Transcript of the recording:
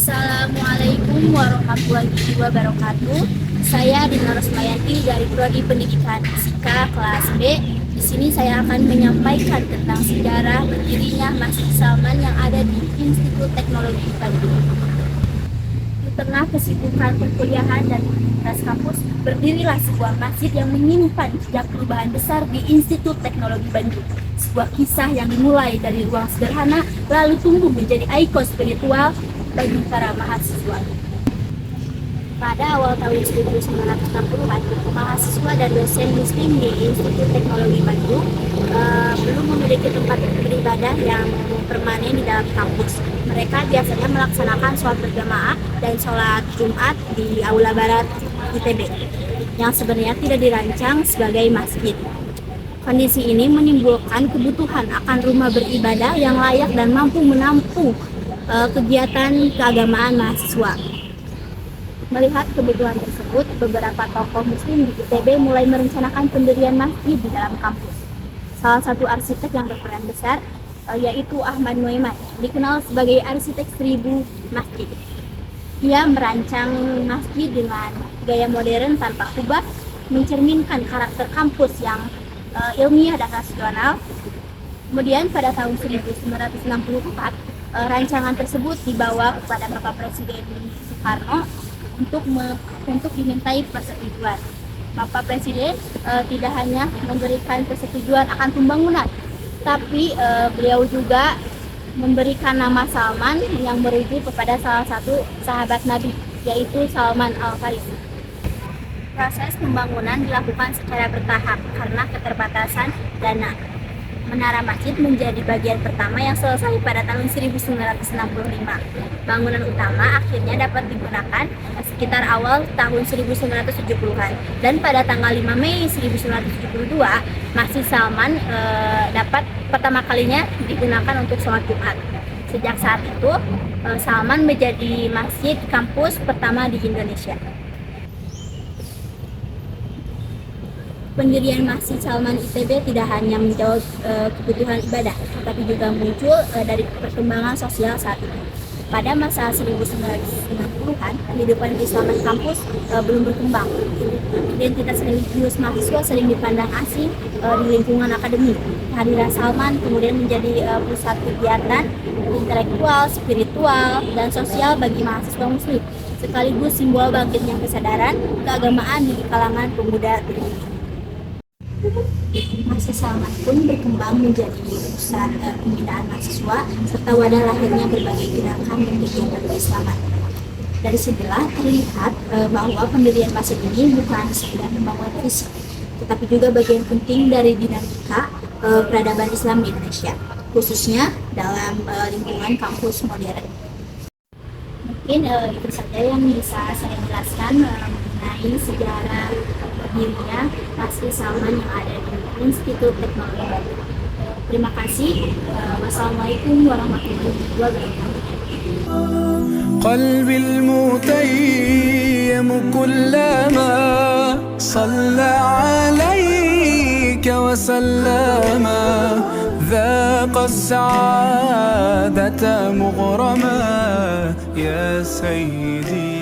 Assalamualaikum warahmatullahi wabarakatuh. Saya Dina Rosmayanti dari Prodi Pendidikan Fisika kelas B. Di sini saya akan menyampaikan tentang sejarah berdirinya Masjid Salman yang ada di Institut Teknologi Bandung. Di tengah kesibukan perkuliahan dan aktivitas kampus, berdirilah sebuah masjid yang menyimpan jejak perubahan besar di Institut Teknologi Bandung. Sebuah kisah yang dimulai dari ruang sederhana, lalu tumbuh menjadi ikon spiritual bagi para mahasiswa. Pada awal tahun 1960-an, mahasiswa dan dosen muslim di Institut Teknologi Bandung belum memiliki tempat beribadah yang permanen di dalam kampus. Mereka biasanya melaksanakan sholat berjamaah dan sholat Jumat di Aula Barat ITB, yang sebenarnya tidak dirancang sebagai masjid. Kondisi ini menimbulkan kebutuhan akan rumah beribadah yang layak dan mampu menampung kegiatan keagamaan mahasiswa. Melihat kebutuhan tersebut, beberapa tokoh muslim di ITB mulai merencanakan pendirian masjid di dalam kampus. Salah satu arsitek yang berperan besar yaitu Ahmad Noiman, dikenal sebagai arsitek 1000 masjid. Ia merancang masjid dengan gaya modern tanpa kubah, mencerminkan karakter kampus yang ilmiah dan rasional. Kemudian pada tahun 1964, rancangan tersebut dibawa kepada Bapak Presiden Soekarno untuk dimintai persetujuan. Bapak Presiden tidak hanya memberikan persetujuan akan pembangunan, tapi beliau juga memberikan nama Salman yang merujuk kepada salah satu sahabat Nabi, yaitu Salman Al-Farisi. Proses pembangunan dilakukan secara bertahap karena keterbatasan dana. Menara masjid menjadi bagian pertama yang selesai pada tahun 1965. Bangunan utama akhirnya dapat digunakan sekitar awal tahun 1970-an. Dan pada tanggal 5 Mei 1972, Masjid Salman dapat pertama kalinya digunakan untuk sholat Jumat. Sejak saat itu, Salman menjadi masjid kampus pertama di Indonesia. Pendirian Masjid Salman ITB tidak hanya menjawab kebutuhan ibadah, tapi juga muncul dari perkembangan sosial saat ini. Pada masa 1990-an, kehidupan Islaman kampus belum berkembang. Identitas religius mahasiswa sering dipandang asing di lingkungan akademik. Kehadiran Salman kemudian menjadi pusat kegiatan intelektual, spiritual, dan sosial bagi mahasiswa muslim, sekaligus simbol bangkitnya kesadaran keagamaan di kalangan pemuda dunia. Masjid Salman pun berkembang menjadi pusat pembinaan mahasiswa serta wadah lahirnya berbagai gerakan dan kegiatan keislaman. Dari sinilah terlihat bahwa pendirian masjid ini bukan sekedar membangun fisik, tetapi juga bagian penting dari dinamika peradaban Islam di Indonesia, khususnya dalam lingkungan kampus modern. Mungkin itu saja yang bisa saya jelaskan mengenai sejarah berdirinya Masjid Salman yang ada di Institut Teknologi Bandung. Terima kasih. Wassalamualaikum warahmatullahi wabarakatuh. قلبي المتيم كلما صلى عليك وسلم ذاق السعادة مغرما يا سيدي